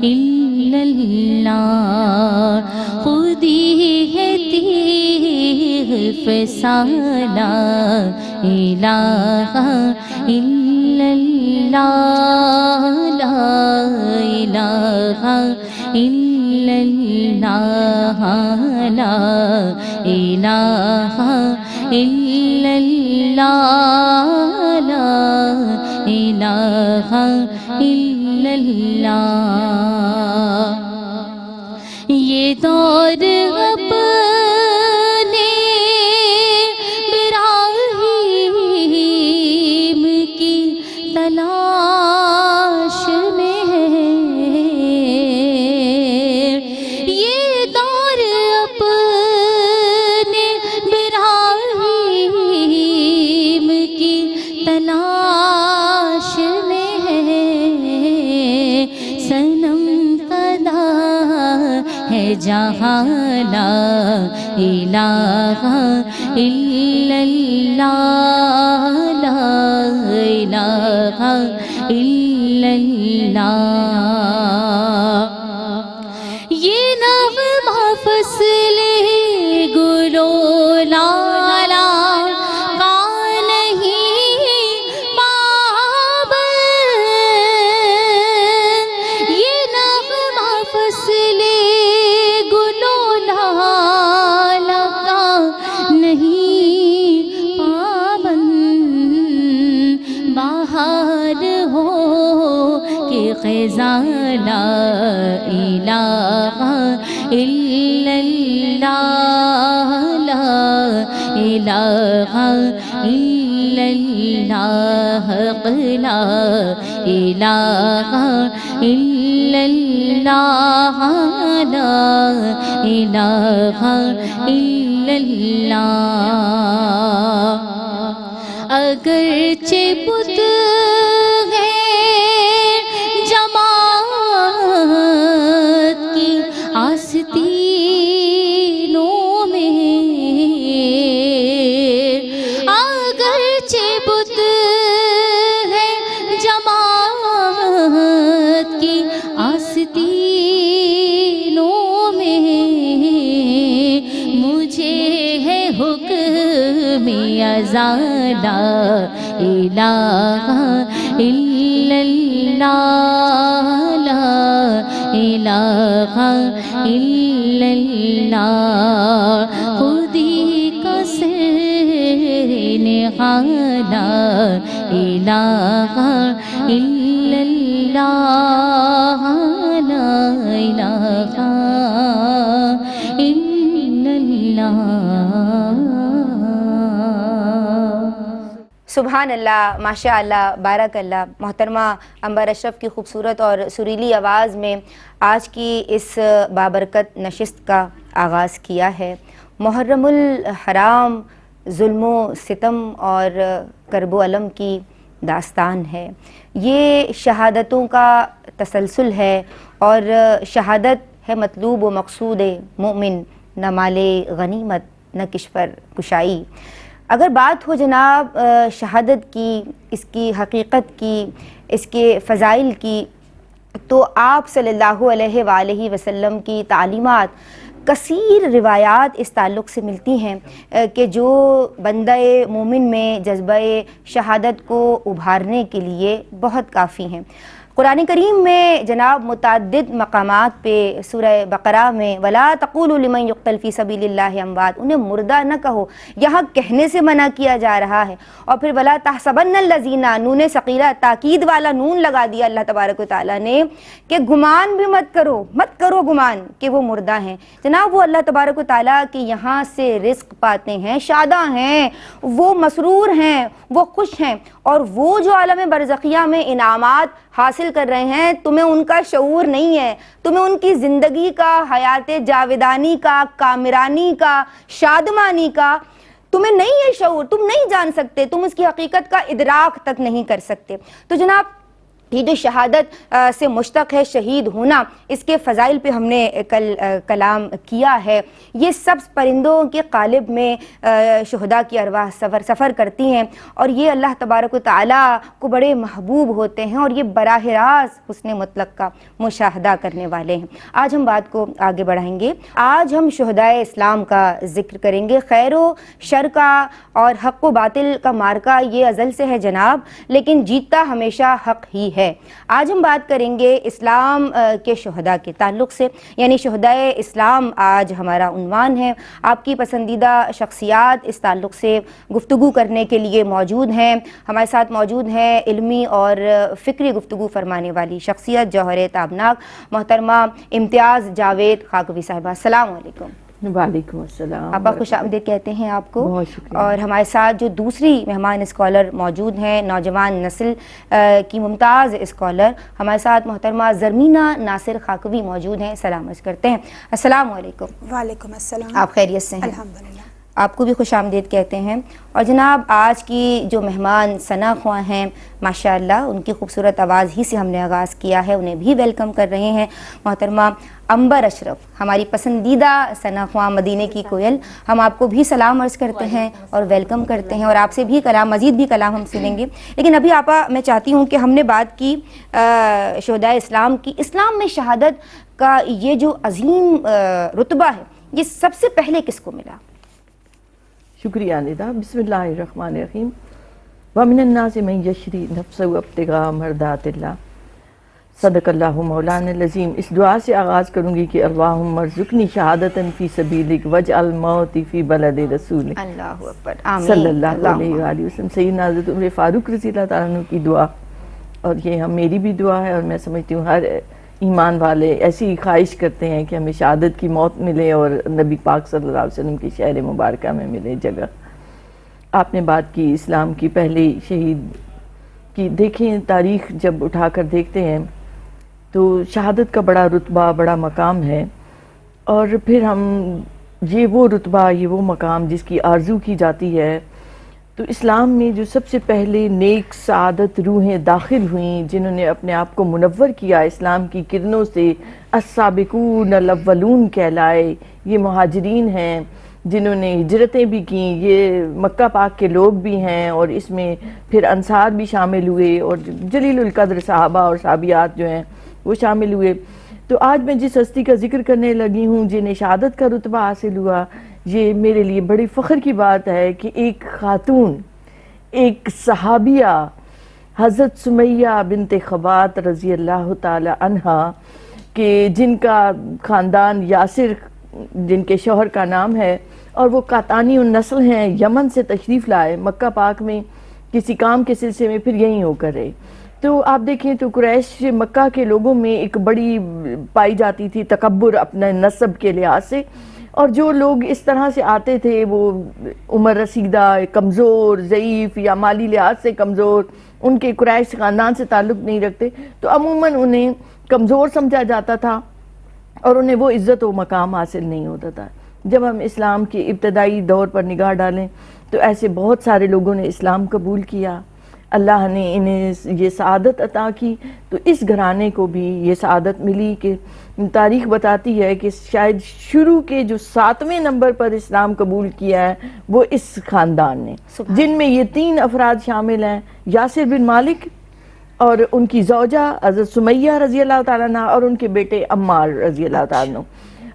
الا اللہ، خودی ہے تیغ فسانہ، الہ الا اللہ، لا الہ الا اللہ، لا الہ الا اللہ، لا الہ الا اللہ۔ یہ دور اپنے ابراہیم کی تلاش میں ہے، یہ دور اپنے ابراہیم کی تلاش میں ہے، صنم فدا ہے جہاں، لا الہ الا اللہ، لا الہ الا اللہ۔ یہ نغمہ فصل گل و لالا کا نہیں پابند، یہ نغمہ فصل گل و لالا کا نہیں پابند، بہار ہو کہ خزاں، لا الہ الا اللہ، لا الہ الا اللہ، لا الہ الا اللہ، لا الہ الا اللہ۔ اگرچہ بت جماعت کی آستینوں میں، اگرچہ بت ہے جماعت کی آستینوں میں، مجھے ہے حکم اذان، لا الہ الا اللہ، لا الہ الا اللہ، خودی کا سر نہاں، لا الہ الا اللہ، لا الہ الا اللہ۔ سبحان اللہ، ماشاء اللہ، بارک اللہ۔ محترمہ عنبر اشرف کی خوبصورت اور سریلی آواز میں آج کی اس بابرکت نشست کا آغاز کیا ہے۔ محرم الحرام ظلم و ستم اور کرب و علم کی داستان ہے، یہ شہادتوں کا تسلسل ہے، اور شہادت ہے مطلوب و مقصود مومن، نہ مال غنیمت نہ کشور کشائی۔ اگر بات ہو جناب شہادت کی، اس کی حقیقت کی، اس کے فضائل کی، تو آپ صلی اللہ علیہ وآلہ وسلم کی تعلیمات کثیر روایات اس تعلق سے ملتی ہیں کہ جو بندہ مومن میں جذبہ شہادت کو ابھارنے کے لیے بہت کافی ہیں۔ قرآن کریم میں جناب متعدد مقامات پہ سورہ بقرہ میں وَلَا تَقُولُوا لِمَنْ يُقْتَلْ فِي سَبِيلِ اللَّهِ أَمْوَاتٌ، انہیں مردہ نہ کہو، یہاں کہنے سے منع کیا جا رہا ہے۔ اور پھر وَلَا تَحْسَبَنَّ الَّذِينَ، نون ثقیلہ تاکید والا نون لگا دیا اللہ تبارک و تعالیٰ نے کہ گمان بھی مت کرو گمان کہ وہ مردہ ہیں۔ جناب وہ اللہ تبارک و تعالیٰ کہ یہاں سے رزق پاتے ہیں، شاداں ہیں، وہ مسرور ہیں، وہ خوش ہیں، اور وہ جو عالم برزخیہ میں انعامات حاصل کر رہے ہیں، تمہیں ان کا شعور نہیں ہے، تمہیں ان کی زندگی کا، حیات جاودانی کا، کامرانی کا، شادمانی کا تمہیں نہیں ہے شعور، تم نہیں جان سکتے، تم اس کی حقیقت کا ادراک تک نہیں کر سکتے۔ تو جناب یہ جو شہادت سے مشتق ہے شہید ہونا، اس کے فضائل پہ ہم نے کل کلام کیا ہے۔ یہ سب پرندوں کے قالب میں شہداء کی ارواح سفر کرتی ہیں، اور یہ اللہ تبارک و تعالیٰ کو بڑے محبوب ہوتے ہیں، اور یہ براہ راست حسن مطلق کا مشاہدہ کرنے والے ہیں۔ آج ہم بات کو آگے بڑھائیں گے۔ آج ہم شہداء اسلام کا ذکر کریں گے۔ خیر و شر کا اور حق و باطل کا مارکا یہ ازل سے ہے جناب، لیکن جیتتا ہمیشہ حق ہی ہے۔ آج ہم بات کریں گے اسلام کے شہداء کے تعلق سے، یعنی شہداء اسلام آج ہمارا عنوان ہے۔ آپ کی پسندیدہ شخصیات اس تعلق سے گفتگو کرنے کے لیے موجود ہیں۔ ہمارے ساتھ موجود ہیں علمی اور فکری گفتگو فرمانے والی شخصیت جوہر تابناک محترمہ امتیاز جاوید خاکوی صاحبہ۔ السلام علیکم۔ وعلیکم السلام۔ آپا خوش آمدید کہتے ہیں آپ کو۔ بہت شکریہ۔ اور ہمارے ساتھ جو دوسری مہمان اسکالر موجود ہیں، نوجوان نسل کی ممتاز اسکالر، ہمارے ساتھ محترمہ زرمینہ ناصر خاکوی موجود ہیں۔ سلام عرض کرتے ہیں۔ السلام علیکم۔ وعلیکم السلام۔ آپ خیریت سے ہیں؟ الحمدللہ۔ آپ کو بھی خوش آمدید کہتے ہیں۔ اور جناب آج کی جو مہمان ثنا خواں ہیں ماشاءاللہ، ان کی خوبصورت آواز ہی سے ہم نے آغاز کیا ہے، انہیں بھی ویلکم کر رہے ہیں محترمہ عنبر اشرف، ہماری پسندیدہ ثنا خواں مدینے کی کوئل۔ ہم آپ کو بھی سلام عرض کرتے ہیں اور ویلکم کرتے ہیں، اور آپ سے بھی کلام، مزید بھی کلام ہم سنیں گے۔ لیکن ابھی آپا میں چاہتی ہوں کہ ہم نے بات کی شہداء اسلام کی۔ اسلام میں شہادت کا یہ جو عظیم رتبہ ہے، یہ سب سے پہلے کس کو ملا؟ شکریہ ندا۔ بسم اللہ الرحمن الرحیم۔ وَمِنَ النَّاسِ مَن يَشْرِي نَفْسَهُ ابْتِغَاءَ مَرْضَاتِ اللَّهِ صدق اللہ مولانا العظیم۔ اس دعا سے آغاز کروں گی کہ اللہم ارزقنی شہادتاً فی سبیلک واجعل موتی فی بلد رسولک اللہ اکبر، آمین صلی اللہ علیہ وآلہ وسلم۔ سیدنا حضرت عمر فاروق رضی اللہ تعالیٰ عنہ کی دعا، اور یہ میری بھی دعا ہے، اور میں سمجھتی ہوں ہر ایمان والے ایسی خواہش کرتے ہیں کہ ہمیں شہادت کی موت ملے اور نبی پاک صلی اللہ علیہ وسلم کی شہر مبارکہ میں ملے جگہ۔ آپ نے بات کی اسلام کی پہلی شہید کی۔ دیکھیں تاریخ جب اٹھا کر دیکھتے ہیں تو شہادت کا بڑا رتبہ، بڑا مقام ہے، اور پھر ہم یہ وہ رتبہ، یہ وہ مقام جس کی آرزو کی جاتی ہے۔ تو اسلام میں جو سب سے پہلے نیک سعادت روحیں داخل ہوئیں، جنہوں نے اپنے آپ کو منور کیا اسلام کی کرنوں سے، السابقون الاولون کہلائے، یہ مہاجرین ہیں جنہوں نے ہجرتیں بھی کیں، یہ مکہ پاک کے لوگ بھی ہیں، اور اس میں پھر انصار بھی شامل ہوئے، اور جلیل القدر صحابہ اور صحابیات جو ہیں وہ شامل ہوئے۔ تو آج میں جس ہستی کا ذکر کرنے لگی ہوں جنہیں شہادت کا رتبہ حاصل ہوا، یہ میرے لیے بڑی فخر کی بات ہے کہ ایک خاتون، ایک صحابیہ، حضرت سمیہ بنت خبات رضی اللہ تعالی عنہا، کہ جن کا خاندان یاسر، جن کے شوہر کا نام ہے، اور وہ قاطانی النسل ہیں، یمن سے تشریف لائے مکہ پاک میں کسی کام کے سلسلے میں، پھر یہیں ہو کر رہے۔ تو آپ دیکھیں تو قریش مکہ کے لوگوں میں ایک بڑی پائی جاتی تھی تکبر اپنے نسب کے لحاظ سے، اور جو لوگ اس طرح سے آتے تھے وہ عمر رسیدہ، کمزور، ضعیف یا مالی لحاظ سے کمزور، ان کے قریش خاندان سے تعلق نہیں رکھتے، تو عموماً انہیں کمزور سمجھا جاتا تھا اور انہیں وہ عزت و مقام حاصل نہیں ہوتا تھا۔ جب ہم اسلام کے ابتدائی دور پر نگاہ ڈالیں تو ایسے بہت سارے لوگوں نے اسلام قبول کیا، اللہ نے انہیں یہ سعادت عطا کی۔ تو اس گھرانے کو بھی یہ سعادت ملی کہ تاریخ بتاتی ہے کہ شاید شروع کے جو 7ویں نمبر پر اسلام قبول کیا ہے وہ اس خاندان نے، جن میں یہ 3 افراد شامل ہیں، یاسر بن مالک اور ان کی زوجہ حضرت سمیہ رضی اللہ تعالیٰ عنہ، اور ان کے بیٹے عمار رضی اللہ تعالیٰ عنہ۔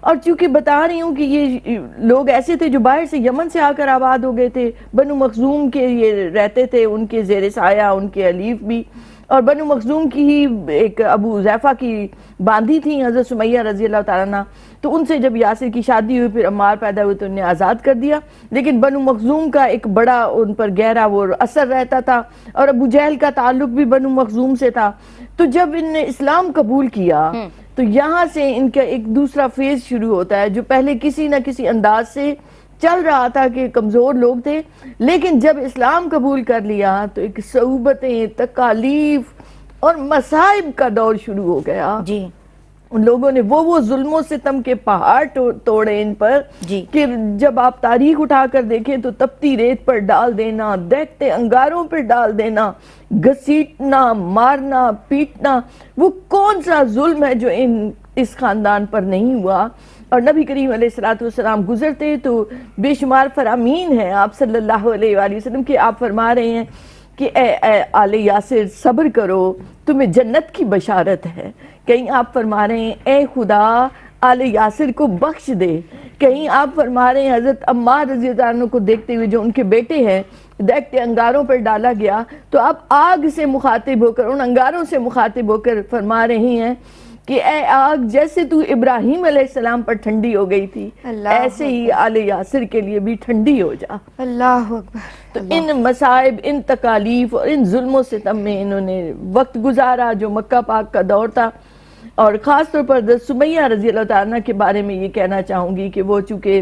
اور چونکہ بتا رہی ہوں کہ یہ لوگ ایسے تھے جو باہر سے یمن سے آ کر آباد ہو گئے تھے، بنو مخزوم کے یہ رہتے تھے، ان کے زیر سایہ ان کے حلیف بھی، اور بنو مخزوم کی ہی ایک ابو حذیفہ کی باندھی تھیں حضرت سمیہ رضی اللہ تعالیٰ عنہ، تو ان سے جب یاسر کی شادی ہوئی، پھر عمار پیدا ہوئے تو انہیں آزاد کر دیا۔ لیکن بنو مخزوم کا ایک بڑا ان پر گہرا وہ اثر رہتا تھا، اور ابو جہل کا تعلق بھی بنو مخزوم سے تھا۔ تو جب ان نے اسلام قبول کیا تو یہاں سے ان کا ایک دوسرا فیز شروع ہوتا ہے، جو پہلے کسی نہ کسی انداز سے چل رہا تھا کہ کمزور لوگ تھے، لیکن جب اسلام قبول کر لیا تو ایک صعوبتیں، تکالیف اور مصائب کا دور شروع ہو گیا۔ جی ان لوگوں نے وہ ظلم و ستم کے پہاڑ توڑے ان پر جی کہ جب آپ تاریخ اٹھا کر دیکھیں تو تپتی ریت پر ڈال دینا، دیکھتے انگاروں پر ڈال دینا، گھسیٹنا، مارنا، پیٹنا، وہ کون سا ظلم ہے جو اس خاندان پر نہیں ہوا؟ اور نبی کریم علیہ السلام گزرتے تو بے شمار فرامین ہیں آپ صلی اللہ علیہ وآلہ وسلم کہ آپ فرما رہے ہیں کہ اے آل یاسر صبر کرو، تمہیں جنت کی بشارت ہے۔ کہیں آپ فرما رہے ہیں اے خدا آل یاسر کو بخش دے، کہیں آپ فرما رہے ہیں حضرت عمار رضی اللہ عنہ کو دیکھتے ہوئے جو ان کے بیٹے ہیں دیکھتے انگاروں پر ڈالا گیا، تو آپ آگ سے مخاطب ہو کر، ان انگاروں سے مخاطب ہو کر فرما رہی ہیں کہ اے آگ جیسے تو ابراہیم علیہ السلام پر ٹھنڈی ہو گئی تھی، ایسے ہی آل یاسر کے لیے بھی ٹھنڈی ہو جا۔ اللہ اکبر۔ تو ان مصائب، ان تکالیف اور ان ظلم و ستم میں انہوں نے وقت گزارا جو مکہ پاک کا دور تھا۔ اور خاص طور پر حضرت سمیہ رضی اللہ تعالیٰ کے بارے میں یہ کہنا چاہوں گی کہ وہ چونکہ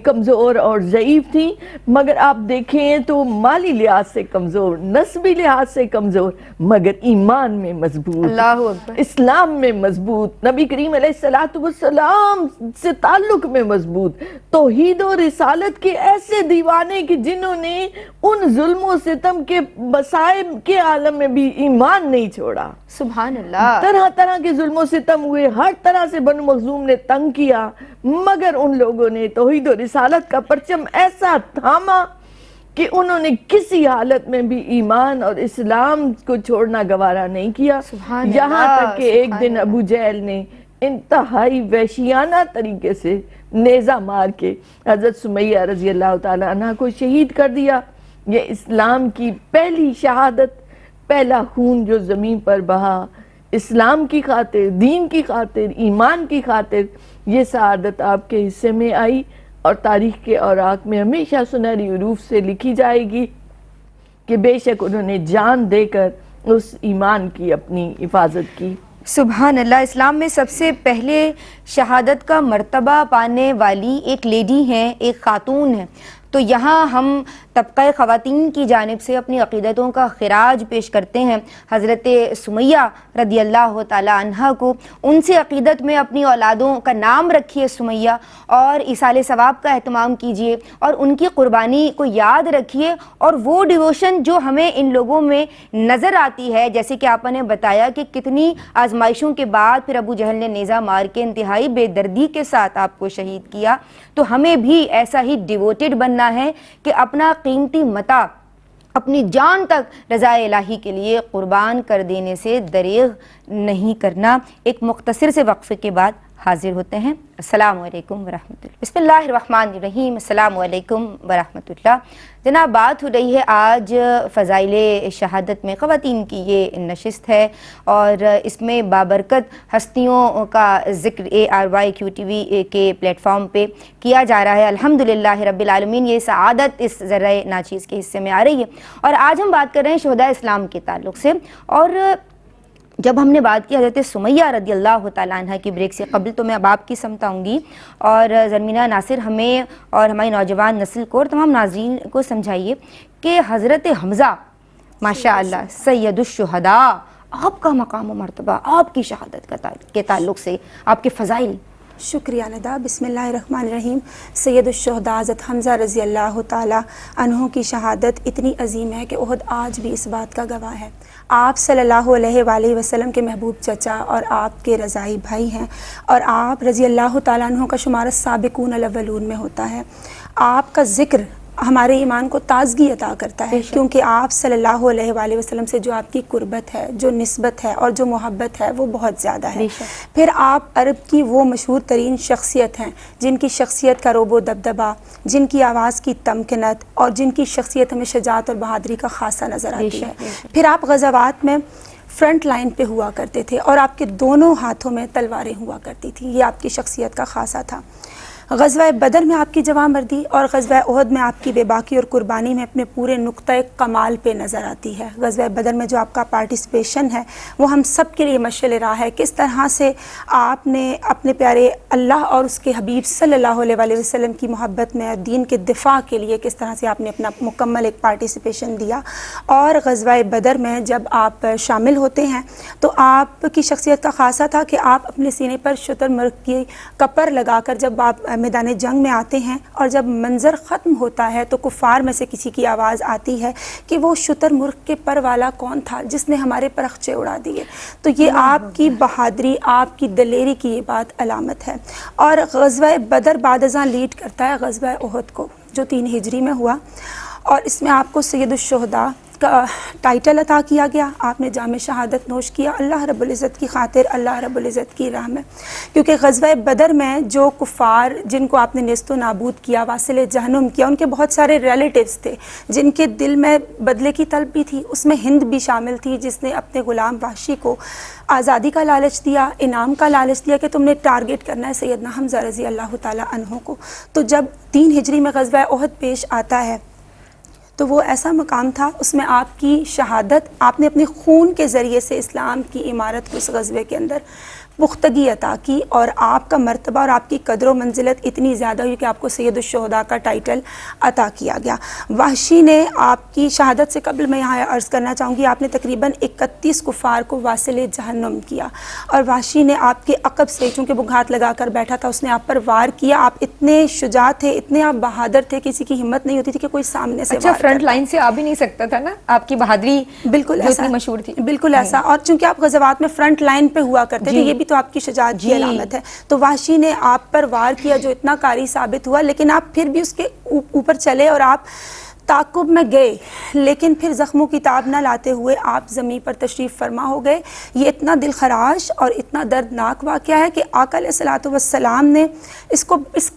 کمزور اور ضعیف تھی، مگر آپ دیکھیں تو مالی لحاظ سے کمزور، نسبی لحاظ سے کمزور، مگر ایمان میں مضبوط، اللہ اکبر، اسلام میں مضبوط، نبی کریم علیہ السلام سے تعلق میں مضبوط، توحید و رسالت کے ایسے دیوانے کہ جنہوں نے ان ظلم و ستم کے مصائب کے عالم میں بھی ایمان نہیں چھوڑا۔ سبحان اللہ۔ طرح طرح کے ظلم و ستم ہوئے، ہر طرح سے بنو مخزوم نے تنگ کیا، مگر ان لوگوں نے توحید و رسالت کا پرچم ایسا تھاما کہ انہوں نے کسی حالت میں بھی ایمان اور اسلام کو چھوڑنا گوارا نہیں کیا۔ سبحان یہاں اللہ، تک کہ ایک سبحان دن ابو جہل نے انتہائی وحشیانہ طریقے سے نیزہ مار کے حضرت سمیہ رضی اللہ تعالی عنہ کو شہید کر دیا۔ یہ اسلام کی پہلی شہادت، پہلا خون جو زمین پر بہا، اسلام کی خاطر، دین کی خاطر، ایمان کی خاطر، یہ سعادت آپ کے حصے میں آئی اور تاریخ کے اوراق میں ہمیشہ سنہری حروف سے لکھی جائے گی کہ بے شک انہوں نے جان دے کر اس ایمان کی اپنی حفاظت کی۔ سبحان اللہ۔ اسلام میں سب سے پہلے شہادت کا مرتبہ پانے والی ایک لیڈی ہیں، ایک خاتون ہیں، تو یہاں ہم طبقہ خواتین کی جانب سے اپنی عقیدتوں کا خراج پیش کرتے ہیں حضرت سمیہ رضی اللہ تعالی عنہ کو۔ ان سے عقیدت میں اپنی اولادوں کا نام رکھیے سمیہ، اور ایصال ثواب کا اہتمام کیجیے، اور ان کی قربانی کو یاد رکھیے، اور وہ ڈیووشن جو ہمیں ان لوگوں میں نظر آتی ہے، جیسے کہ آپ نے بتایا کہ کتنی آزمائشوں کے بعد پھر ابو جہل نے نیزہ مار کے انتہائی بے دردی کے ساتھ آپ کو شہید کیا، تو ہمیں بھی ایسا ہی ڈیووٹڈ بننا ہے کہ اپنا قیمتی متاع، اپنی جان تک رضا الہی کے لیے قربان کر دینے سے دریغ نہیں کرنا۔ ایک مختصر سے وقفے کے بعد حاضر ہوتے ہیں۔ السلام علیکم ورحمۃ اللہ۔ بسم اللہ الرحمن الرحیم۔ السلام علیکم ورحمۃ اللہ۔ جناب، بات ہو رہی ہے آج فضائل شہادت میں، خواتین کی یہ نشست ہے اور اس میں بابرکت ہستیوں کا ذکر ARYQTV کے پلیٹ فارم پہ کیا جا رہا ہے۔ الحمدللہ رب العالمین، یہ سعادت اس ذرہ ناچیز کے حصے میں آ رہی ہے، اور آج ہم بات کر رہے ہیں شہداء اسلام کے تعلق سے۔ اور جب ہم نے بات کی حضرت سمیہ رضی اللہ تعالیٰ عنہ کی، بریک سے قبل تو میں اب آپ کی سمت آؤں گی، اور زرمینہ ناصر ہمیں اور ہماری نوجوان نسل کو اور تمام ناظرین کو سمجھائیے کہ حضرت حمزہ ماشاء اللہ سید الشہداء، آپ کا مقام و مرتبہ، آپ کی شہادت کے تعلق سے آپ کے فضائل۔ شکریہ ندا۔ بسم اللہ الرحمن الرحیم۔ سید الشہداء حضرت حمزہ رضی اللہ تعالی عنہ کی شہادت اتنی عظیم ہے کہ احد آج بھی اس بات کا گواہ ہے۔ آپ صلی اللہ علیہ وآلہ وسلم کے محبوب چچا اور آپ کے رضائی بھائی ہیں، اور آپ رضی اللہ تعالیٰ عنہ کا شمار سابقون الاولون میں ہوتا ہے۔ آپ کا ذکر ہمارے ایمان کو تازگی عطا کرتا ہے، کیونکہ آپ صلی اللہ علیہ وآلہ وسلم سے جو آپ کی قربت ہے، جو نسبت ہے اور جو محبت ہے وہ بہت زیادہ ہے۔ پھر آپ عرب کی وہ مشہور ترین شخصیت ہیں جن کی شخصیت کا روب و دبدبہ، جن کی آواز کی تمکنت اور جن کی شخصیت ہمیں شجاعت اور بہادری کا خاصہ نظر آتی ہے۔ پھر آپ غزوات میں فرنٹ لائن پہ ہوا کرتے تھے اور آپ کے دونوں ہاتھوں میں تلواریں ہوا کرتی تھیں، یہ آپ کی شخصیت کا خاصہ تھا۔ غزوہ بدر میں آپ کی جوانمردی اور غزوہ احد میں آپ کی بے باکی اور قربانی میں اپنے پورے نقطۂ کمال پہ نظر آتی ہے۔ غزوہ بدر میں جو آپ کا پارٹیسپیشن ہے وہ ہم سب کے لیے مشعل راہ ہے، کس طرح سے آپ نے اپنے پیارے اللہ اور اس کے حبیب صلی اللہ علیہ وآلہ وسلم کی محبت میں دین کے دفاع کے لیے کس طرح سے آپ نے اپنا مکمل ایک پارٹیسپیشن دیا۔ اور غزوہ بدر میں جب آپ شامل ہوتے ہیں تو آپ کی شخصیت کا خاصہ تھا کہ آپ اپنے سینے پر شتر مرغ کی کپر لگا کر جب آپ میدان جنگ میں آتے ہیں اور جب منظر ختم ہوتا ہے تو کفار میں سے کسی کی آواز آتی ہے کہ وہ شتر مرغ کے پر والا کون تھا جس نے ہمارے پرخچے اڑا دیے۔ تو یہ آپ کی بہادری، آپ کی دلیری کی یہ بات علامت ہے۔ اور غزوہ بدر بعد ازاں لیڈ کرتا ہے غزوہ احد کو جو 3 ہجری میں ہوا، اور اس میں آپ کو سید الشہداء کا ٹائٹل عطا کیا گیا۔ آپ نے جام شہادت نوش کیا اللہ رب العزت کی خاطر، اللہ رب العزت کی راہ میں، کیونکہ غزوہ بدر میں جو کفار جن کو آپ نے نیست و نابود کیا، واصل جہنم کیا، ان کے بہت سارے ریلیٹیوز تھے جن کے دل میں بدلے کی طلب بھی تھی۔ اس میں ہند بھی شامل تھی جس نے اپنے غلام وحشی کو آزادی کا لالچ دیا، انعام کا لالچ دیا کہ تم نے ٹارگٹ کرنا ہے سیدنا حمزہ رضی اللہ تعالیٰ عنہ کو۔ تو جب 3 ہجری میں غزوہ احد پیش آتا ہے تو وہ ایسا مقام تھا، اس میں آپ کی شہادت، آپ نے اپنے خون کے ذریعے سے اسلام کی عمارت کو اس غزوے کے اندر پختگی عطا کی، اور آپ کا مرتبہ اور آپ کی قدر و منزلت اتنی زیادہ ہوئی کہ آپ کو سید الشہداء کا ٹائٹل عطا کیا گیا۔ وحشی نے آپ کی شہادت سے قبل میں یہاں عرض کرنا چاہوں گی، آپ نے تقریباً 31 کفار کو واصل جہنم کیا، اور وحشی نے آپ کے عقب سے، چونکہ وہ گھات لگا کر بیٹھا تھا، اس نے آپ پر وار کیا۔ آپ اتنے شجاع تھے، اتنے آپ بہادر تھے، کسی کی ہمت نہیں ہوتی تھی کہ کوئی سامنے سے اچھا وار فرنٹ کرتا۔ لائن سے آ بھی نہیں سکتا تھا نا، آپ کی بہادری بالکل ایسا مشہور تھی، بالکل ایسا، اور چونکہ آپ غزوات میں فرنٹ لائن پہ ہوا کرتے تھے، یہ بھی تو آپ کی شجاعت کی علامت ہے۔ تو وحشی نے آپ پر وار کیا جو اتنا کاری ثابت ہوا، لیکن آپ پھر بھی اس کے اوپر چلے اور آپ تعاقب میں گئے، لیکن پھر زخموں کی تاب نہ لاتے ہوئے آپ زمین پر تشریف فرما ہو گئے۔ یہ اتنا دل خراش اور اتنا دردناک واقعہ ہے کہ آقا علیہ الصلوۃ والسلام نے اس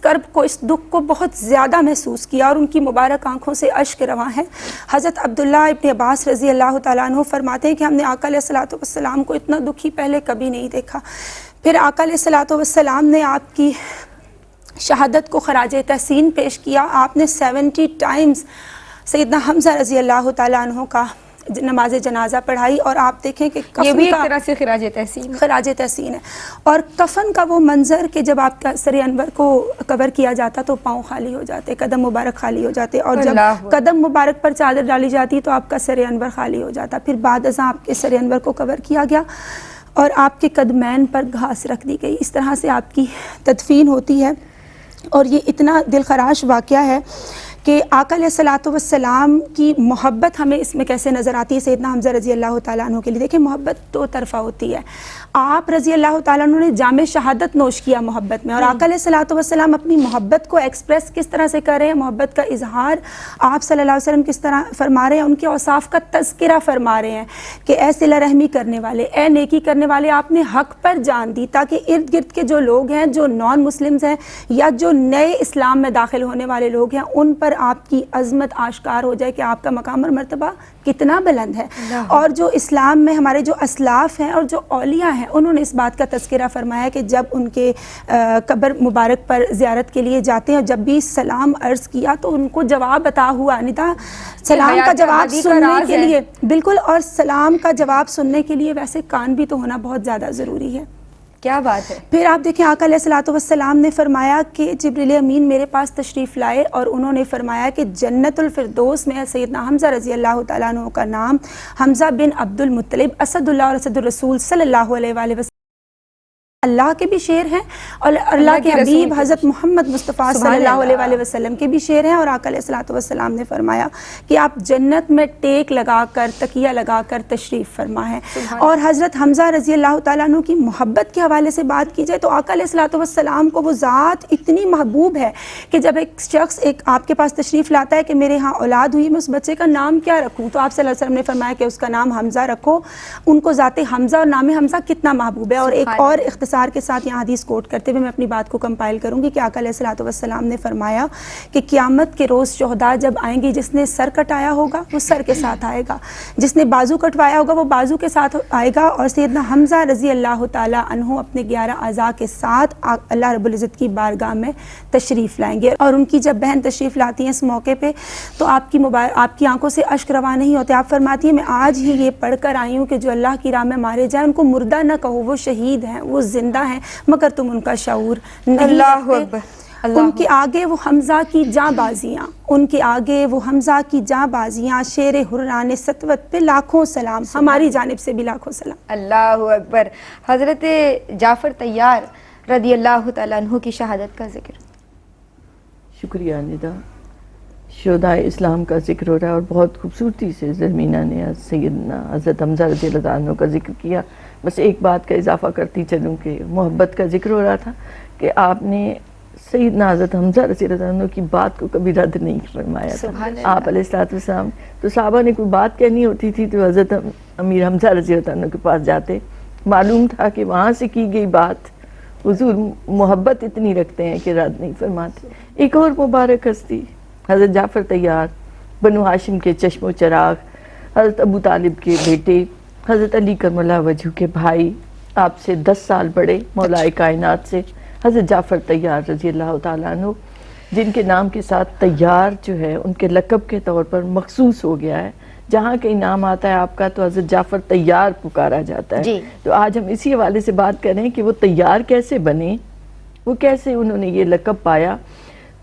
کرب کو، اس دکھ کو بہت زیادہ محسوس کیا، اور ان کی مبارک آنکھوں سے اشک رواں ہیں۔ حضرت عبداللہ ابن عباس رضی اللہ تعالیٰ عنہ فرماتے ہیں کہ ہم نے آقا علیہ الصلوۃ والسلام کو اتنا دکھی پہلے کبھی نہیں دیکھا۔ پھر آقا علیہ الصلوۃ والسلام نے آپ کی شہادت کو خراج تحسین پیش کیا۔ آپ نے 70 ٹائمز سیدنا حمزہ رضی اللہ تعالیٰ عنہ کا نماز جنازہ پڑھائی، اور آپ دیکھیں کہ یہ بھی ایک کفن طرح سے خراج تحسین ہے۔ اور کفن کا وہ منظر کہ جب آپ کا سر انور کو کور کیا جاتا تو پاؤں خالی ہو جاتے، قدم مبارک خالی ہو جاتے، اور جب قدم مبارک پر چادر ڈالی جاتی تو آپ کا سر انور خالی ہو جاتا۔ پھر بعد ازاں آپ کے سر انور کو کور کیا گیا اور آپ کے قدمین پر گھاس رکھ دی گئی۔ اس طرح سے آپ کی تدفین ہوتی ہے، اور یہ اتنا دل خراش واقعہ ہے کہ آقا علیہ الصلوۃ والسلام کی محبت ہمیں اس میں کیسے نظر آتی ہے سیدنا حمزہ رضی اللہ تعالیٰ عنہ کے لیے۔ دیکھیں محبت 2 طرفہ ہوتی ہے۔ آپ رضی اللہ تعالیٰ عنہ نے جام شہادت نوش کیا محبت میں، اور آقا علیہ الصلوۃ والسلام اپنی محبت کو ایکسپریس کس طرح سے کر رہے ہیں، محبت کا اظہار آپ صلی اللہ علیہ وسلم کس طرح فرما رہے ہیں، ان کے اوصاف کا تذکرہ فرما رہے ہیں کہ اے صلہ رحمی کرنے والے، اے نیکی کرنے والے، آپ نے حق پر جان دی تاکہ ارد گرد کے جو لوگ ہیں، جو نان مسلمز ہیں یا جو نئے اسلام میں داخل ہونے والے لوگ ہیں، ان پر آپ کی عظمت آشکار ہو جائے کہ آپ کا مقام اور مرتبہ کتنا بلند ہے۔ اور جو اسلام میں ہمارے جو اسلاف ہیں اور جو اولیاء ہیں، انہوں نے اس بات کا تذکرہ فرمایا کہ جب ان کے قبر مبارک پر زیارت کے لیے جاتے ہیں اور جب بھی سلام عرض کیا تو ان کو جواب عطا ہوا، ندا سلام کا جواب سننے کے لیے، بالکل، اور سلام کا جواب سننے کے لیے ویسے کان بھی تو ہونا بہت زیادہ ضروری ہے۔ کیا بات ہے۔ پھر آپ دیکھیں آقا علیہ الصلوۃ والسلام نے فرمایا کہ جبریل امین میرے پاس تشریف لائے اور انہوں نے فرمایا کہ جنت الفردوس میں سیدنا حمزہ رضی اللہ تعالیٰ عنہ کا نام حمزہ بن عبد المطلب اسد اللہ اور اسد الرسول صلی اللہ علیہ وآلہ وسلم اللہ کے بھی شعر ہیں اور اللہ کے حبیب حضرت محمد مصطفیٰ صلی اللہ علیہ وآلہ وسلم کے بھی شعر ہیں، اور آقا علیہ الصلوۃ والسلام نے فرمایا کہ آپ جنت میں ٹیک لگا کر، تکیہ لگا کر تشریف فرما ہے۔ اور حضرت حمزہ رضی اللہ تعالیٰ عنہ کی محبت کے حوالے سے بات کی جائے تو آقا علیہ الصلوۃ والسلام کو وہ ذات اتنی محبوب ہے کہ جب ایک شخص آپ کے پاس تشریف لاتا ہے کہ میرے ہاں اولاد ہوئی، میں اس بچے کا نام کیا رکھوں، تو آپ صلی اللہ علیہ وسلم نے فرمایا کہ اس کا نام حمزہ رکھو۔ ان کو ذات حمزہ اور نام حمزہ کتنا محبوب ہے۔ اور ایک اور اختصار اختصار کے ساتھ یہاں حدیث کوٹ کرتے ہوئے میں اپنی بات کو کمپائل کروں گی کہ آقا علیہ الصلوۃ والسلام نے فرمایا کہ قیامت کے روز شہداء جب آئیں گے، جس نے سر کٹایا ہوگا وہ سر کے ساتھ آئے گا، جس نے بازو کٹوایا ہوگا وہ بازو کے ساتھ آئے گا، اور سیدنا حمزہ رضی اللہ تعالیٰ عنہ اپنے 11 اعضاء کے ساتھ اللہ رب العزت کی بارگاہ میں تشریف لائیں گے۔ اور ان کی جب بہن تشریف لاتی ہیں اس موقع پہ تو آپ کی آنکھوں سے اشک رواں نہیں ہوتے۔ آپ فرماتی ہیں میں آج ہی یہ پڑھ کر آئی ہوں کہ جو اللہ کی راہ میں مارے جائیں ان کو مردہ نہ کہو، وہ شہید ہیں، وہ زندہ ہیں، مگر تم ان کا شعور نہیں اللہ رکھتے۔ اکبر، ان کے آگے وہ حمزہ کی جاں بازیاں، ان کے آگے وہ حمزہ کی جاں بازیاں، شیر حران سطوت پہ لاکھوں سلام، ہماری جانب سے بھی لاکھوں سلام۔ اللہ اکبر۔ حضرت جعفر طیار رضی اللہ تعالیٰ عنہ کی شہادت کا ذکر۔ شکریہ ندا۔ شہدائے اسلام کا ذکر ہو رہا ہے اور بہت خوبصورتی سے زرمینہ نے سیدنا حضرت حمزہ رضی اللہ عنہ کا ذکر کیا۔ بس ایک بات کا اضافہ کرتی چلوں کہ محبت کا ذکر ہو رہا تھا کہ آپ نے سیدنا حضرت حمزہ رضی اللہ عنہ کی بات کو کبھی رد نہیں فرمایا تھا۔ آپ علیہ السلام تو صحابہ نے کوئی بات کہنی ہوتی تھی تو حضرت امیر حمزہ رضی اللہ عنہ کے پاس جاتے، معلوم تھا کہ وہاں سے کی گئی بات حضور محبت اتنی رکھتے ہیں کہ رد نہیں فرماتے۔ ایک اور مبارک ہستی حضرت جعفر طیار، بنو ہاشم کے چشم و چراغ، حضرت ابو طالب کے بیٹے، حضرت علی کرم اللہ وجہ کے بھائی، آپ سے 10 سال بڑے مولا کائنات سے حضرت جعفر طیار رضی اللہ تعالیٰ عنہ، جن کے نام کے ساتھ طیار جو ہے ان کے لقب کے طور پر مخصوص ہو گیا ہے۔ جہاں کہیں نام آتا ہے آپ کا تو حضرت جعفر طیار پکارا جاتا ہے۔ تو آج ہم اسی حوالے سے بات کریں کہ وہ طیار کیسے بنے، وہ کیسے انہوں نے یہ لقب پایا۔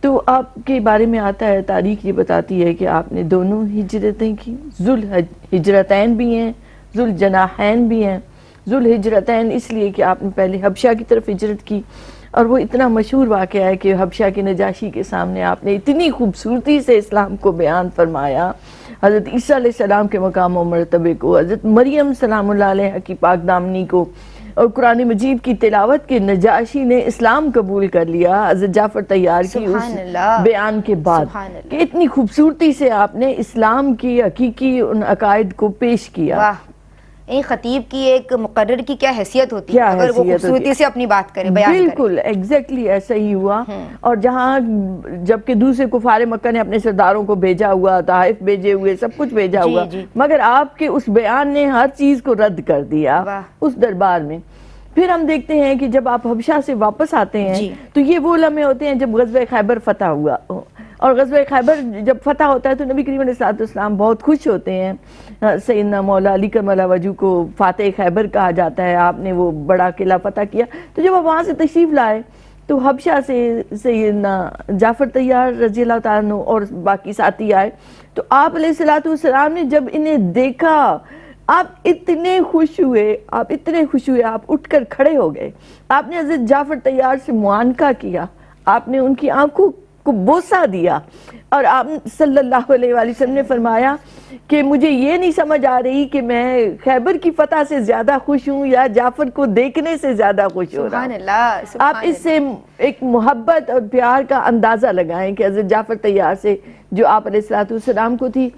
تو آپ کے بارے میں آتا ہے، تاریخ یہ بتاتی ہے کہ آپ نے دونوں ہجرتیں کی، ذوالہجرتین بھی ہیں، ذوالجناحین بھی ہیں۔ ذوالہجرتین اس لیے کہ آپ نے پہلے حبشہ کی طرف ہجرت کی، اور وہ اتنا مشہور واقعہ ہے کہ حبشہ کے نجاشی کے سامنے آپ نے اتنی خوبصورتی سے اسلام کو بیان فرمایا، حضرت عیسیٰ علیہ السلام کے مقام و مرتبے کو، حضرت مریم سلام اللہ علیہ کی پاک دامنی کو، اور قرآن مجید کی تلاوت کے نجاشی نے اسلام قبول کر لیا حضرت جعفر طیار کی اس بیان کے بعد، کہ اتنی خوبصورتی سے آپ نے اسلام کی حقیقی ان عقائد کو پیش کیا۔ این خطیب کی ایک مقرر کی کیا حیثیت ہوتی ہے اگر وہ خوبصورتی سے اپنی بات کرے، بیان کرے۔ بالکل ایگزیکٹلی ایسا ہی ہوا۔ اور جہاں جبکہ دوسرے کفار مکہ نے اپنے سرداروں کو بھیجا ہوا، تحائف بھیجے ہوئے، سب کچھ بھیجا ہوا، مگر آپ کے اس بیان نے ہر چیز کو رد کر دیا اس دربار میں۔ پھر ہم دیکھتے ہیں کہ جب آپ حبشہ سے واپس آتے ہیں تو یہ وہ لمحے ہوتے ہیں جب غزوہ خیبر فتح ہوا، اور غزوہ خیبر جب فتح ہوتا ہے تو نبی کریم علیہ السلام بہت خوش ہوتے ہیں۔ سیدنا مولا علی کرم اللہ وجہ کو فاتح خیبر کہا جاتا ہے، آپ نے وہ بڑا قلعہ فتح کیا۔ تو جب آپ وہاں سے تشریف لائے تو حبشہ سے سیدنا جعفر طیار رضی اللہ تعالیٰ عنہ اور باقی ساتھی آئے، تو آپ علیہ السلام نے جب انہیں دیکھا آپ اتنے خوش ہوئے، آپ اٹھ کر کھڑے ہو گئے، آپ نے حضرت جعفر طیار سے معانقہ کیا، آپ نے ان کی آنکھوں کو بوسہ دیا، اور آپ صلی اللہ علیہ وآلہ وسلم نے فرمایا کہ مجھے یہ نہیں سمجھ آ رہی کہ میں خیبر کی فتح سے زیادہ خوش ہوں یا جعفر کو دیکھنے سے زیادہ خوش ہو رہا ہوں۔ آپ اس سے ایک محبت اور پیار کا اندازہ لگائیں کہ حضرت جعفر طیار سے جو آپ علیہ السلام کو تھی،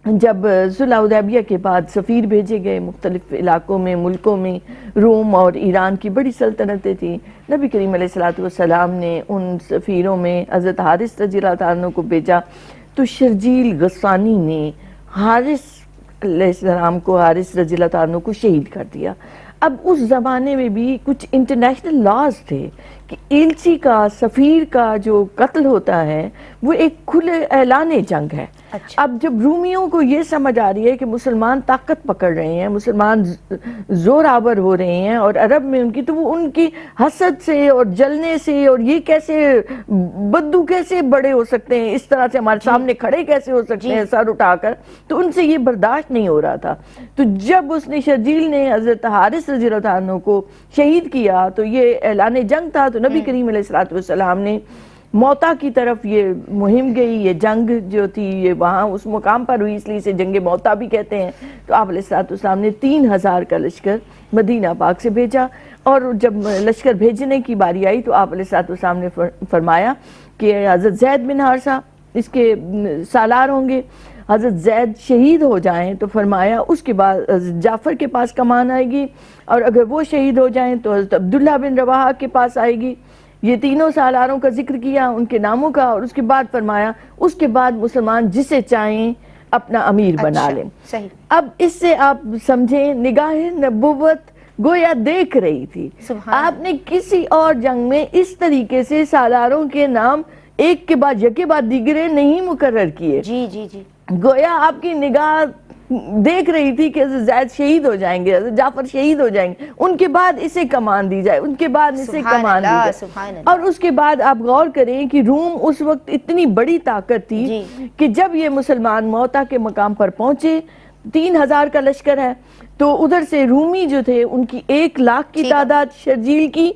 جب صلح حدیبیہ کے بعد سفیر بھیجے گئے مختلف علاقوں میں، ملکوں میں، روم اور ایران کی بڑی سلطنتیں تھیں، نبی کریم علیہ السلام نے ان سفیروں میں حضرت حارث رضی اللہ عنہ کو بھیجا، تو شرجیل غسانی نے حارث علیہ السلام کو، حارث رضی اللہ عنہ کو شہید کر دیا۔ اب اس زمانے میں بھی کچھ انٹرنیشنل لاز تھے کہ ایلچی کا، سفیر کا جو قتل ہوتا ہے وہ ایک کھلے اعلان جنگ ہے۔ اب جب رومیوں کو یہ سمجھ آ رہی ہے کہ مسلمان طاقت پکڑ رہے ہیں، مسلمان زور آور ہو رہے ہیں، اور عرب میں ان کی، تو وہ ان کی حسد سے اور جلنے سے، اور یہ کیسے بدو کیسے بڑے ہو سکتے ہیں، اس طرح سے ہمارے سامنے کھڑے کیسے ہو سکتے ہیں سر اٹھا کر، تو ان سے یہ برداشت نہیں ہو رہا تھا۔ تو جب اس نے شرجیل نے حضرت حارث رضی اللہ عنہ کو شہید کیا تو یہ اعلان جنگ تھا، تو نبی کریم علیہ السلام نے موتا کی طرف یہ مہم گئی، یہ جنگ جو تھی یہ وہاں اس مقام پر ہوئی، اس لیے اسے جنگ موتا بھی کہتے ہیں۔ تو آپ علیہ السلام نے 3000 کا لشکر مدینہ پاک سے بھیجا، اور جب لشکر بھیجنے کی باری آئی تو آپ علیہ السلام نے فرمایا کہ حضرت زید بن حارثہ اس کے سالار ہوں گے، حضرت زید شہید ہو جائیں تو فرمایا اس کے بعد حضرت جعفر کے پاس کمان آئے گی، اور اگر وہ شہید ہو جائیں تو حضرت عبداللہ بن رواحہ کے پاس آئے گی۔ یہ تینوں سالاروں کا ذکر کیا، ان کے ناموں کا، اور اس کے بعد فرمایا اس کے بعد مسلمان جسے چاہیں اپنا امیر بنا لیں۔ صحیح۔ اب اس سے آپ سمجھیں نگاہ نبوت گویا دیکھ رہی تھی۔ آپ نے کسی اور جنگ میں اس طریقے سے سالاروں کے نام ایک کے بعد یکے بعد دیگرے نہیں مقرر کیے۔ جی جی جی، گویا آپ کی نگاہ دیکھ رہی تھی کہ حضرت زید شہید ہو جائیں گے، حضرت جعفر شہید ہو جائیں گے، ان کے بعد اسے کمان دی جائے، ان کے بعد اسے کمان دی جائے۔ سبحان اللہ۔ اور اس کے بعد آپ غور کریں کہ روم اس وقت اتنی بڑی طاقت تھی کہ جب یہ مسلمان موتا کے مقام پر پہنچے، 3000 کا لشکر ہے، تو ادھر سے رومی جو تھے ان کی 1,00,000 کی تعداد شرجیل کی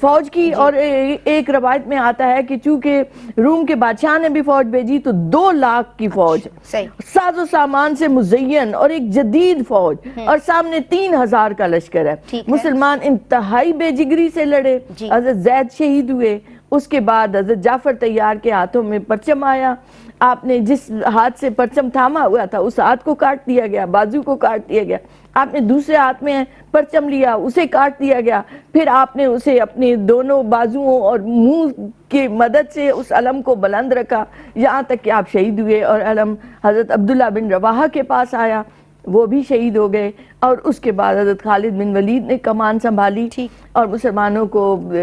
فوج کی، اور ایک روایت میں آتا ہے کہ چونکہ روم کے بادشاہ نے بھی فوج بھیجی تو 2,00,000 کی فوج، ساز و سامان سے مزین اور ایک جدید فوج، اور سامنے 3000 کا لشکر ہے۔ مسلمان انتہائی بے جگری سے لڑے، حضرت زید شہید ہوئے۔ اس کے بعد حضرت جعفر طیار کے ہاتھوں میں پرچم آیا، آپ نے جس ہاتھ سے پرچم تھاما ہوا تھا اس ہاتھ کو کاٹ دیا گیا، بازو کو کاٹ دیا گیا۔ آپ نے دوسرے ہاتھ میں پرچم لیا، اسے کاٹ دیا گیا، پھر آپ نے اسے اپنے دونوں بازوؤں اور منہ کی مدد سے اس علم کو بلند رکھا، یہاں تک کہ آپ شہید ہوئے، اور علم حضرت عبداللہ بن رواحہ کے پاس آیا، وہ بھی شہید ہو گئے۔ اور اس کے بعد حضرت خالد بن ولید نے کمان سنبھالی اور مسلمانوں کو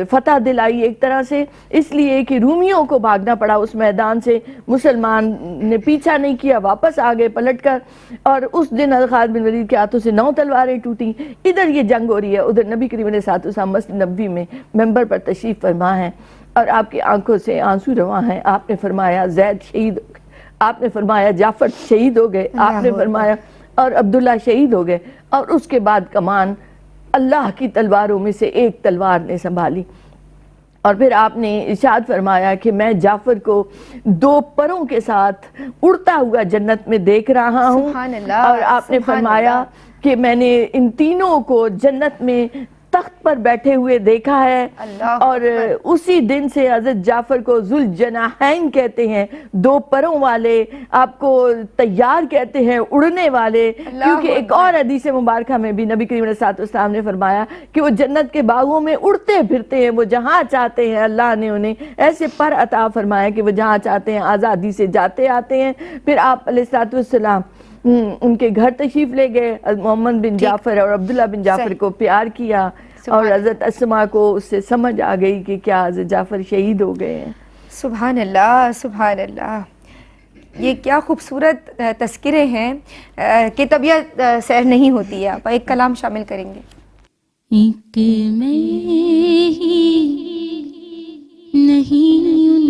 فتح دلائی ایک طرح سے، اس لیے کہ رومیوں کو بھاگنا پڑا اس میدان سے، مسلمان نے پیچھا نہیں کیا، واپس آ گئے پلٹ کر، اور اس دن حضرت خالد بن ولید کے ہاتھوں سے 9 تلواریں ٹوٹیں۔ ادھر یہ جنگ ہو رہی ہے، ادھر نبی کریم علیہ الصلوۃ والسلام مسجد نبوی میں منبر پر تشریف فرما ہیں، اور آپ کی آنکھوں سے آنسو رواں ہیں۔ آپ نے فرمایا زید شہید ہو گئے، آپ نے فرمایا جعفر شہید ہو گئے، آپ نے فرمایا اور عبداللہ شہید ہو گئے، اور اس کے بعد کمان اللہ کی تلواروں میں سے ایک تلوار نے سنبھالی، اور پھر آپ نے ارشاد فرمایا کہ میں جعفر کو 2 پروں کے ساتھ اڑتا ہوا جنت میں دیکھ رہا ہوں، اور آپ نے فرمایا کہ میں نے ان تینوں کو جنت میں تخت پر بیٹھے ہوئے دیکھا ہے، اور اسی دن سے حضرت جعفر کو ذوالجناحین کہتے ہیں، 2 پروں والے، آپ کو طیار کہتے ہیں، اڑنے والے، کیونکہ ایک اور حدیث مبارکہ میں بھی نبی کریم علیہ الصلوۃ والسلام نے فرمایا کہ وہ جنت کے باغوں میں اڑتے پھرتے ہیں، وہ جہاں چاہتے ہیں اللہ نے انہیں ایسے پر عطا فرمایا کہ وہ جہاں چاہتے ہیں آزادی سے جاتے آتے ہیں۔ پھر آپ علیہ الصلوۃ والسلام ان کے گھر تشریف لے گئے، محمد بن جعفر اور عبداللہ بن جعفر کو پیار کیا، اور حضرت اسما کو اس سے سمجھ آ گئی کہ کیا حضرت جعفر شہید ہو گئے ہیں۔ سبحان اللہ، سبحان اللہ، یہ کیا خوبصورت تذکرے ہیں کہ طبیعت سیر نہیں ہوتی ہے۔ آپ ایک کلام شامل کریں گے؟ ایک میں ہی نہیں ان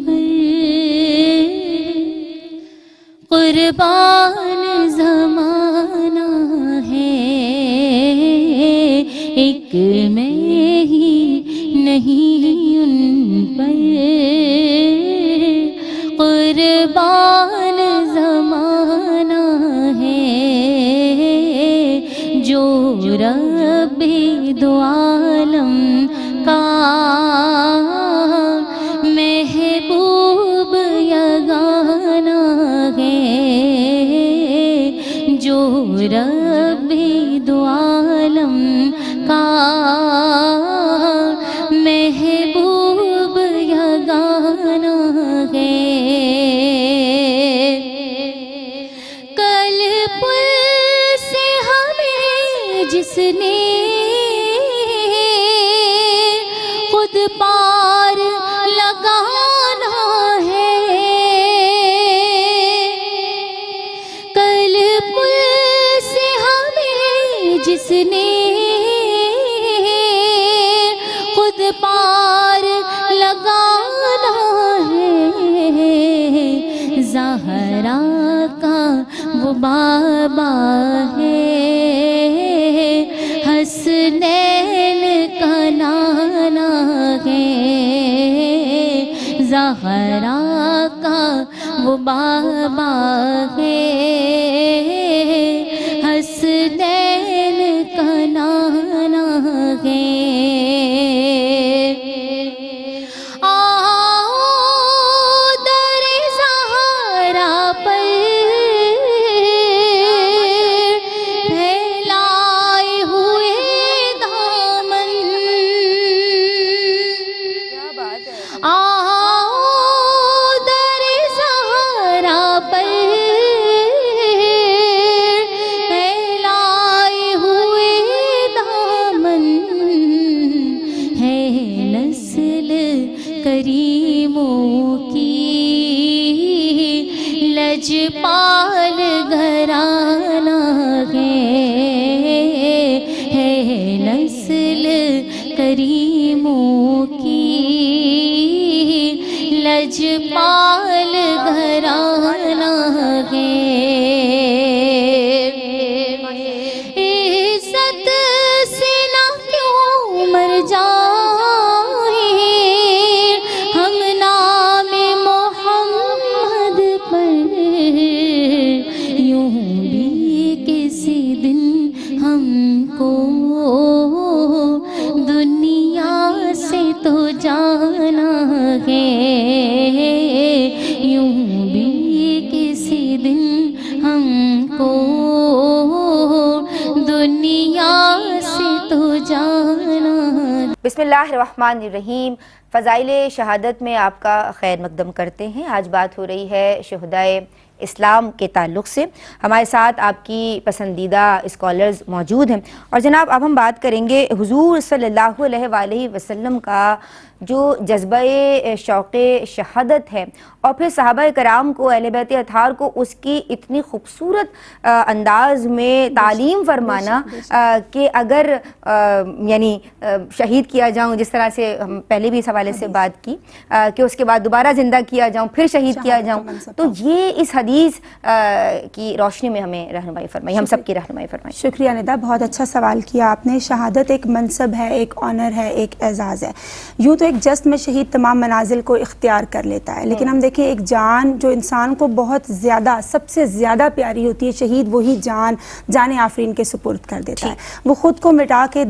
پر قربان زمانہ ہے، ایک میں ہی نہیں ان پر قربان زمانہ ہے، جو رب دو عالم کا محبوب یگانہ ہے، جو رب دو عالم کا محبوب یگانہ ہے۔ کل پل سے ہمیں جس نے خود پار لگانا ہے، کل پل سے ہمیں جس نے خود پار لگانا ہے، زہرا کا وہ بابا ہے، حسنین کا نانا ہے، زہرا کا وہ بابا ہے، حسنین کا نانا ہے۔ آؤ در زہرا پر کریموں کی لجپال گھرانہ ہے نسل کریموں کی لجپال گھرانہ ہے عزت سے نہ کیوں مر جائیں ہم نام محمد پر یوں بھی کسی دن ہم کو دنیا سے تو جانا ہے یوں بھی کسی دن ہم کو دنیا سے تو جانا. بسم اللہ الرحمن الرحیم. فضائل شہادت میں آپ کا خیر مقدم کرتے ہیں. آج بات ہو رہی ہے شہدائے اسلام کے تعلق سے. ہمارے ساتھ آپ کی پسندیدہ اسکالرز موجود ہیں اور جناب اب ہم بات کریں گے حضور صلی اللہ علیہ وآلہ وسلم کا جو جذبہ شوق شہادت ہے اور پھر صحابہ کرام کو اہل بیت اطہار کو اس کی اتنی خوبصورت انداز میں تعلیم فرمانا کہ اگر یعنی شہید کیا جاؤں، جس طرح سے ہم پہلے بھی اس حوالے سے بات کی کہ اس کے بعد دوبارہ زندہ کیا جاؤں پھر شہید کیا جاؤں، تو یہ اس حدیث کی روشنی میں ہمیں رہنمائی فرمائی، ہم سب کی رہنمائی فرمائی. شکریہ ندا، بہت اچھا سوال کیا آپ نے. شہادت ایک منصب ہے، ایک آنر ہے، ایک اعزاز ہے. یوں تو ایک جسم میں شہید تمام منازل کو اختیار کر لیتا ہے، لیکن ہم دیکھیں ایک جان جو انسان کو بہت زیادہ سب سے زیادہ پیاری ہوتی ہے، شہید وہی جان آفرین کے سپرد کر دیتا ہے. وہ خود کو مٹا کے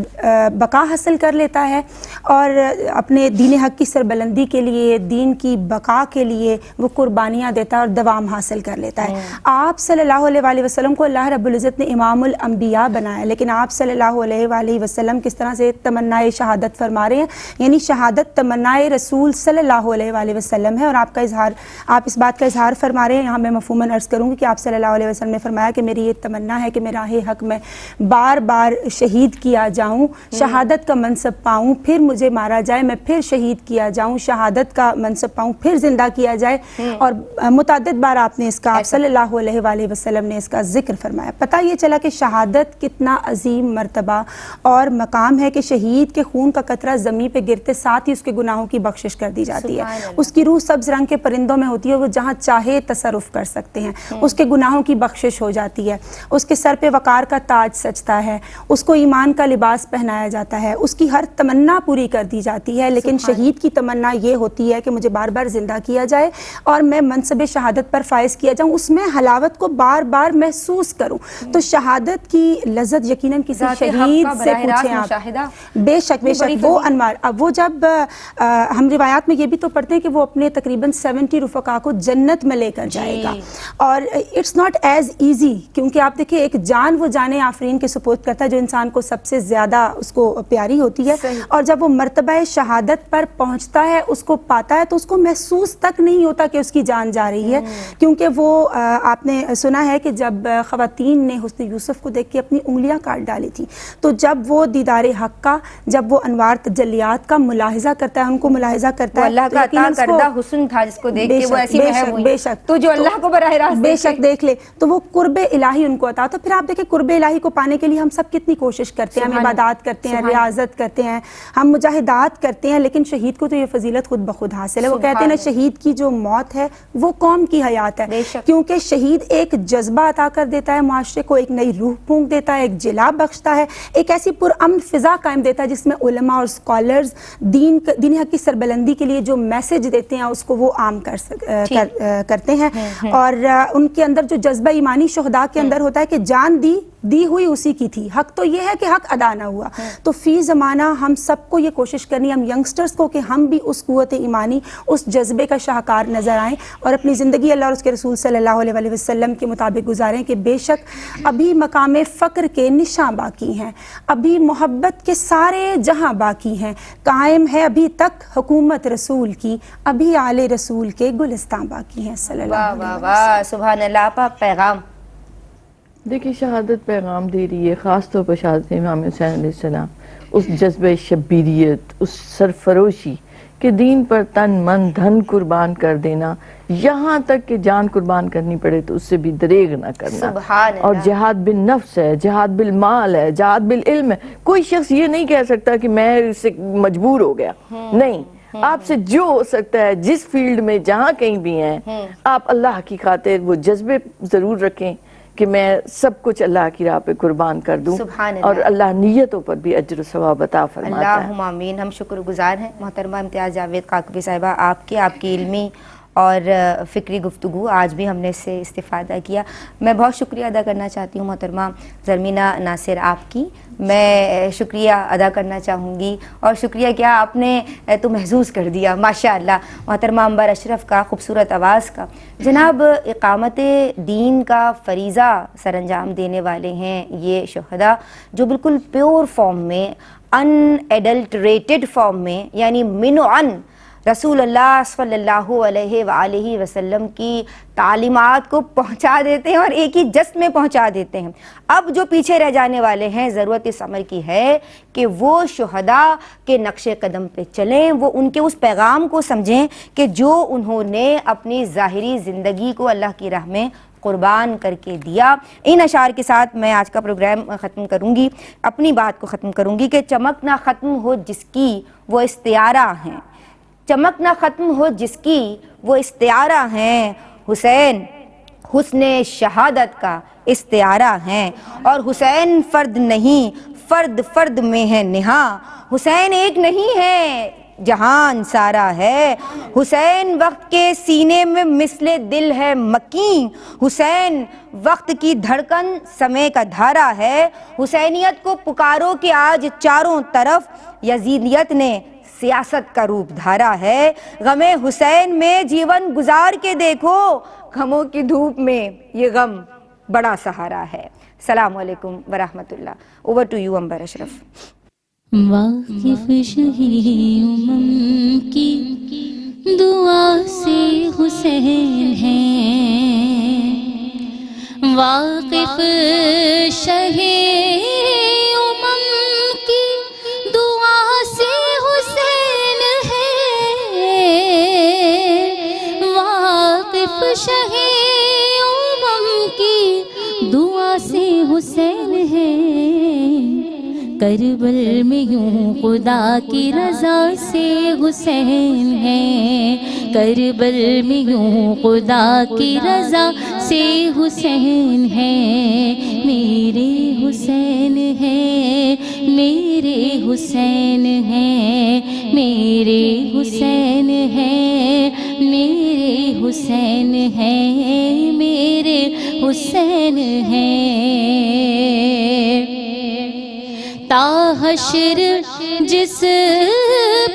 بقا حاصل کر لیتا ہے اور اپنے دین حق کی سربلندی کے لیے، دین کی بقا کے لیے وہ قربانیاں دیتا ہے اور دوام حاصل کر لیتا ہے. آپ صلی اللہ علیہ وآلہ وسلم کو اللہ رب العزت نے امام الانبیاء بنایا، لیکن آپ صلی اللہ علیہ وآلہ وسلم کس طرح سے تمنائے شہادت فرما رہے ہیں، یعنی شہادت تمنائے رسول صلی اللہ علیہ وآلہ وسلم ہے. اور آپ اس بات کا اظہار فرما رہے ہیں. یہاں میں مفہوماً عرض کروں گی کہ آپ صلی اللہ علیہ وسلم نے فرمایا کہ میری یہ تمنا ہے کہ میں راہ حق میں بار بار شہید کیا جاؤں، شہادت کا منصب پاؤں، پھر مجھے مارا جائے، میں پھر شہید کیا جاؤں، شہادت کا منصب پاؤں، پھر زندہ کیا جائے. اور متعدد بار آپ نے اس کا، آپ صلی اللہ علیہ وآلہ وسلم نے اس کا ذکر فرمایا. پتہ یہ چلا کہ شہادت کتنا عظیم مرتبہ اور مقام ہے کہ شہید کے خون کا قطرہ زمین پہ گرتے ساتھ ہی اس کے گناہوں کی بخشش کر دی جاتی ہے. اس کی روح سبز رنگ کے پرندوں میں ہوتی ہے، وہ جہاں چاہے تصرف کر سکتے ہیں. اس کے گناہوں کی بخشش ہو جاتی ہے. اس کے سر پہ وقار کا تاج سجتا ہے، اس کو ایمان کا لباس پہنایا جاتا ہے، اس کی ہر تمنا پوری کر دی جاتی ہے. لیکن شہید کی تمنا یہ ہوتی ہے کہ مجھے بار بار زندہ کیا جائے اور میں منصب شہادت پر فائز کیا جاؤں، اس میں حلاوت کو بار بار محسوس کروں. تو شہادت کی لذت یقیناً کسی شہید سے پوچھیں آپ. بے شک بے شک وہ انوار. اب وہ جب ہم روایات میں یہ بھی تو پڑھتے ہیں کہ وہ اپنے تقریباً 70 رفقا کو جنت میں لے کر جائے گا. اور اٹس ناٹ ایز ایزی، کیونکہ آپ دیکھیں ایک جان وہ جان آفرین کے سپرد کرتا ہے جو انسان کو سب سے زیادہ اس کو پیاری ہوتی ہے. اور جب وہ مرتبہ شہادت پر پہنچتا ہے، اس کو پاتا ہے، تو اس کو محسوس تک نہیں ہوتا کہ اس کی جان جا رہی ہے. کیونکہ وہ آپ نے سنا ہے کہ جب خواتین نے حسن یوسف کو دیکھ کے اپنی انگلیاں کاٹ ڈالی تھی، تو جب وہ دیدار حق کا، جب وہ انوار تجلیات کا ملاحظہ کرتا ہے، ان کو ملاحظہ کرتا ہے، اللہ کا عطا کردہ حسن تھا جس کو دیکھ کے وہ ایسی محب ہوئی. بے شک تو جو اللہ کو براہ راست بے شک دیکھ لے تو وہ قرب الہی ان کو عطا. تو پھر آپ دیکھیں قرب الہی کو پانے کے لیے ہم سب کتنی کوشش کرتے ہیں، ہم عبادات کرتے ہیں، ریاضت کرتے ہیں، ہم مجاہدات کرتے ہیں، لیکن شہید کو تو یہ فضیلت خود بخود حاصل ہے. وہ کہتے ہیں نا شہید کی جو موت ہے وہ قوم کی حیات ہے، کیونکہ شہید ایک جذبہ عطا کر دیتا ہے معاشرے کو، ایک نئی روح پھونک دیتا ہے، ایک جلا بخشتا ہے، ایک ایسی پرامن فضا قائم دیتا ہے جس میں علماء اور اسکالرز دین حق کی سربلندی کے لیے جو میسج دیتے ہیں اس کو وہ عام کرتے ہیں. اور ان کے اندر جو جذبہ ایمانی شہداء کے اندر ہوتا ہے کہ جان دی ہوئی اسی کی تھی، حق تو یہ ہے کہ حق ادا نہ ہوا. تو فی زمانہ ہم سب کو یہ کوشش کرنی ہے، ہم ینگسٹرز کو، کہ ہم بھی اس قوت ایمانی، اس جذبے کا شاہکار نظر آئیں اور اپنی زندگی اللہ اور اس کے رسول صلی اللہ علیہ وسلم کے مطابق گزاریں. کہ بے شک ابھی مقام فقر کے نشاں باقی ہیں، ابھی محبت کے سارے جہاں باقی ہیں، قائم ہے ابھی تک حکومت رسول کی، ابھی آل رسول کے گلستان باقی ہیں. صلی اللہ علیہ وسلم. واہ سبحان اللہ. آپ پیغام دیکھیے شہادت پیغام دے رہی ہے، خاص طور پر شہادت امام حسین علیہ السلام، اس جذبہ شبیریت، اس سرفروشی کہ دین پر تن من دھن قربان کر دینا، یہاں تک کہ جان قربان کرنی پڑے تو اس سے بھی دریغ نہ کرنا. سبحان اللہ. اور جہاد بالنفس ہے، جہاد بالمال ہے، جہاد بالعلم ہے. کوئی شخص یہ نہیں کہہ سکتا کہ میں اس سے مجبور ہو گیا. نہیں، آپ سے جو ہو سکتا ہے جس فیلڈ میں جہاں کہیں بھی ہیں، آپ اللہ کی خاطر وہ جذبے ضرور رکھیں کہ میں سب کچھ اللہ کی راہ پہ قربان کر دوں. سبحان اللہ. اور اللہ نیتوں پر بھی اجر و ثواب عطا فرماتا ہے. اللہم آمین. ہم شکر گزار ہیں محترمہ امتیاز جاوید قاقبی صاحبہ آپ کی علمی اور فکری گفتگو. آج بھی ہم نے اس سے استفادہ کیا. میں بہت شکریہ ادا کرنا چاہتی ہوں محترمہ زرمینہ ناصر آپ کی. میں شکریہ ادا کرنا چاہوں گی، اور شکریہ کیا آپ نے تو محظوظ کر دیا ماشاءاللہ محترمہ عنبر اشرف کا خوبصورت آواز کا. جناب، اقامت دین کا فریضہ سر انجام دینے والے ہیں یہ شہداء جو بالکل پیور فارم میں، ان ایڈلٹریٹڈ فارم میں، یعنی من و عن رسول اللہ صلی اللہ علیہ وآلہ وسلم کی تعلیمات کو پہنچا دیتے ہیں اور ایک ہی جست میں پہنچا دیتے ہیں. اب جو پیچھے رہ جانے والے ہیں، ضرورت اس عمل کی ہے کہ وہ شہداء کے نقش قدم پہ چلیں، وہ ان کے اس پیغام کو سمجھیں کہ جو انہوں نے اپنی ظاہری زندگی کو اللہ کی راہ میں قربان کر کے دیا. ان اشعار کے ساتھ میں آج کا پروگرام ختم کروں گی، اپنی بات کو ختم کروں گی کہ چمک نہ ختم ہو جس کی وہ استعارہ ہیں، چمک نہ ختم ہو جس کی وہ استعارہ ہیں. حسین حسن شہادت کا استعارہ ہیں، اور حسین فرد نہیں، فرد فرد میں ہے نہاں. حسین ایک نہیں ہے، جہان سارا ہے. حسین وقت کے سینے میں مثل دل ہے مکین. حسین وقت کی دھڑکن سمے کا دھارا ہے. حسینیت کو پکارو کہ آج چاروں طرف یزیدیت نے سیاست کا روپ دھارا ہے. غم حسین میں جیون گزار کے دیکھو، غموں کی دھوپ میں یہ غم بڑا سہارا ہے. السلام علیکم ورحمۃ اللہ. اوور ٹو یو عنبر اشرف. واقف شہی امم کی دعا سے حسین ہیں، واقف شہی امم کی دعا سے حسین ہیں، واقف شہی امم کی دعا سے حسین ہیں. کربل میں یوں خدا کی رضا سے حسین ہیں، کربل میں یوں خدا کی رضا سے حسین ہیں. میرے حسین ہیں، میرے حسین ہیں، میرے حسین ہیں، میرے حسین ہیں، میرے حسین ہیں. تا حشر جس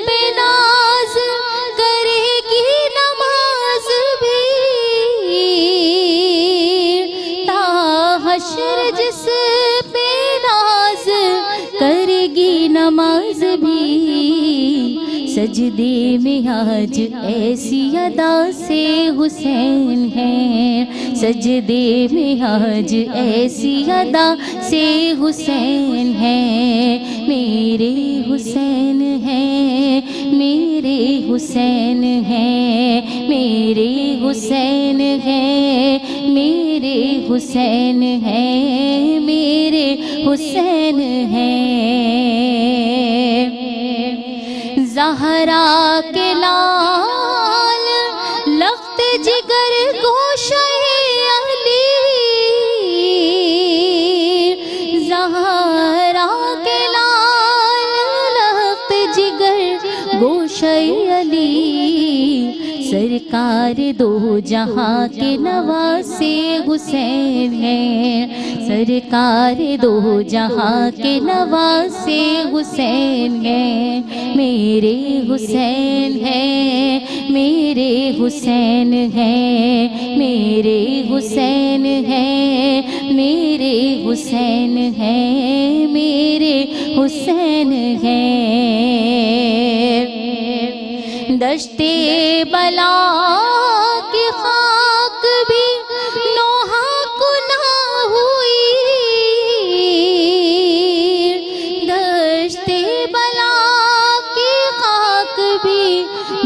پہ ناز کرے گی نماز بھی، تا حشر جس پہ ناز کرے گی نماز بھی. سجدے میں آج ایسی ادا سے حسین ہیں، سجدے میں آج ایسی ادا سے حسین ہیں. میرے حسین ہیں، میرے حسین ہیں، میرے حسین ہیں، میرے حسین ہیں، میرے حسین ہیں. زہرا کے لال لخت جگر گوشہ علی، زہرا کے لال لخت جگر گوشہ علی. سرکار دو جہاں کے نواسے حسین ہیں، سرکار دو جہاں کے نواسے حسین ہیں. میرے حسین ہیں، میرے حسین ہیں، میرے حسین ہیں، میرے حسین ہیں، میرے حسین ہیں. دشتے بلا کی خاک بھی نوحہ گناہ ہوئی، دشتے بلا کی خاک بھی